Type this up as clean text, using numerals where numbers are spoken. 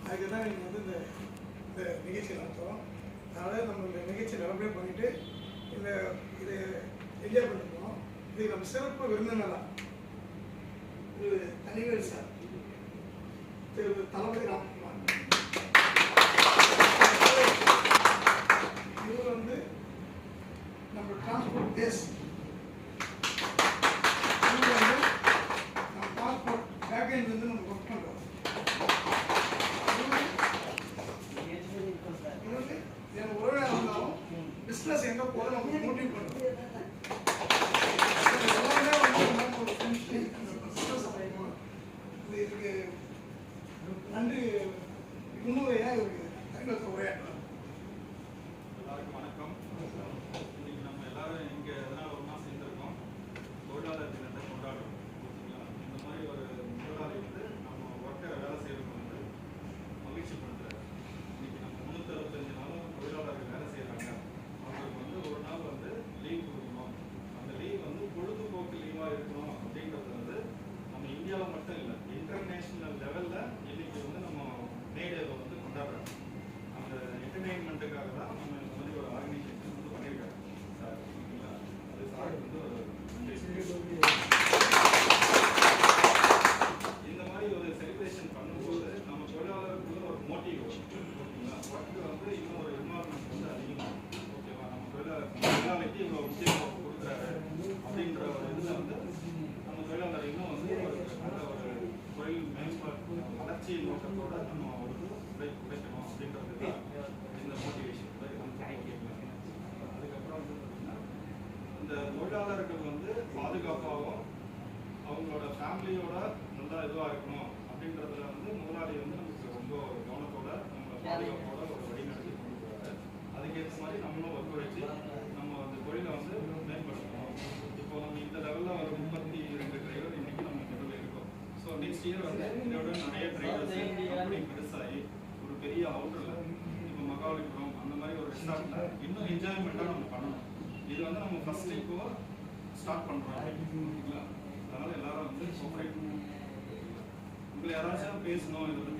அதுக்கு தான் நீங்கள் வந்து இந்த இந்த நிகழ்ச்சி நடத்துகிறோம். அதனால் நம்ம இந்த நிகழ்ச்சி நல்லபடியாக பண்ணிவிட்டு இதை என்ஜாய் பண்ணிருக்கோம். இது நம்ம சிறப்பு விருந்தினராக திரு தனிவேல் சார், திரு தளபதி ராம்குமார், இவர் வந்து நம்ம டிரான்ஸ்போர்ட் பேஸ், இவர் வந்து நம்ம டிரான்ஸ்போர்ட் பேக்கேஜ் வந்து நம்ம ஒர்க் பண்ணுறோம். இவருக்கு என் உறவினர் இருந்தாலும் பிஸ்னஸ் எங்கே போதும் நம்ம மோட்டிவ் பண்ணுறோம். எல்லாமே வந்து ஒரு பிஸ்னஸ் அமைக்கணும். இதுக்கு நன்றி முன்னுரையாக இருக்கு தங்களுக்கு உரையாற்றலாம். எல்லாருக்கும் வணக்கம். இன்னைக்கு நம்ம எல்லாரும் இங்கே எதனால் ஒன்றா சேர்ந்துருக்கோம், தொழிலாளர் தினத்தை கொண்டாடுறோம். ஓகேங்களா? இந்த மாதிரி ஒரு முதலாளி வந்து நம்ம ஒர்க்கை வேலை செய்யறது வந்து மகிழ்ச்சி பண்ணுறாரு. இன்னைக்கு நம்ம 365 நாளும் தொழிலாளர்கள் வேலை செய்கிறாங்க. அவங்களுக்கு வந்து ஒரு நாள் வந்து லீவ் கொடுக்கணும். அந்த லீவ் வந்து பொழுதுபோக்கு லீவாக இருக்கணும் அப்படின்றது வந்து நம்ம இந்தியாவில் மட்டும் இல்லை, இன்டர்நேஷ்னல் லெவலில் இன்னைக்கு வந்து நம்ம மேடேவை வந்து கொண்டாடுறோம். அந்த என்டர்டெயின்மெண்ட்டுக்காக தான் நம்ம இந்த மாதிரி ஒரு ஆர்கனைசேஷன் வந்து பண்ணியிருக்காங்க சார். ஓகேங்களா? அது சார் வந்து ஒரு இந்த மாதிரி ஒரு செலிப்ரேஷன் பண்ணும்போது நம்ம தொழிலாளருக்குள்ள ஒரு மோட்டிவ் வரும். ஓகேங்களா? ஒர்க்கு வந்து இன்னும் ஒரு என்வாரன்மெண்ட் வந்து அதிகமாகும். ஓகேவா? நம்ம தொழிலாளிக்கு இவ்வளோ முக்கியத்துவம் கொடுக்குறாரு அப்படின்ற ஒரு இதில் வந்து நம்ம தொழிலாளர் இன்னும் வந்து ஒரு நல்ல ஒரு தொழில் மேம்பாட்டு வளர்ச்சி நோக்கத்தோட நம்ம அவருக்கு உழைக்கணும் அப்படின்றது தான் இந்த மோட்டிவேஷன். அதுக்கப்புறம் வந்து பார்த்தீங்கன்னா இந்த தொழிலாளர்கள் வந்து பாதுகாப்பாகவும் அவங்களோட ஃபேமிலியோட நல்லா இதுவாக இருக்கணும் அப்படின்றதுல வந்து முதலாளி வந்து நமக்கு ரொம்ப கவனத்தோட நம்மளோட பாதுகாப்போட ஒரு வழிநடத்தி கொண்டு போகிறாரு. அதுக்கேற்ற மாதிரி நம்மளும் ஒத்துழைச்சி நம்ம அந்த தொழிலை வந்து மேம்படுத்தணும். இப்போ நம்ம இந்த லெவலில் ஒரு 32 டிரைவர் இன்னைக்கு நம்ம லெவலில் இருக்கோம். ஸோ நெக்ஸ்ட் இயர் வந்து இதோட நிறைய டிரைவர்ஸ் அப்படி பெருசாகி ஒரு பெரிய அவுட்டரில் இப்போ மகாபலிபுரம் அந்த மாதிரி ஒரு ரெஸ்டாரண்ட்டில் இன்னும் என்ஜாய்மெண்ட்டாக நம்ம பண்ணணும். இது வந்து நம்ம ஃபர்ஸ்ட் இப்போ ஸ்டார்ட் பண்ணுறோம். ஓகேங்களா? அதனால் எல்லாரும் வந்து கோஆப்ரேட் பண்ணணும். உங்களை யாராச்சும் பேசணும், இதை பற்றி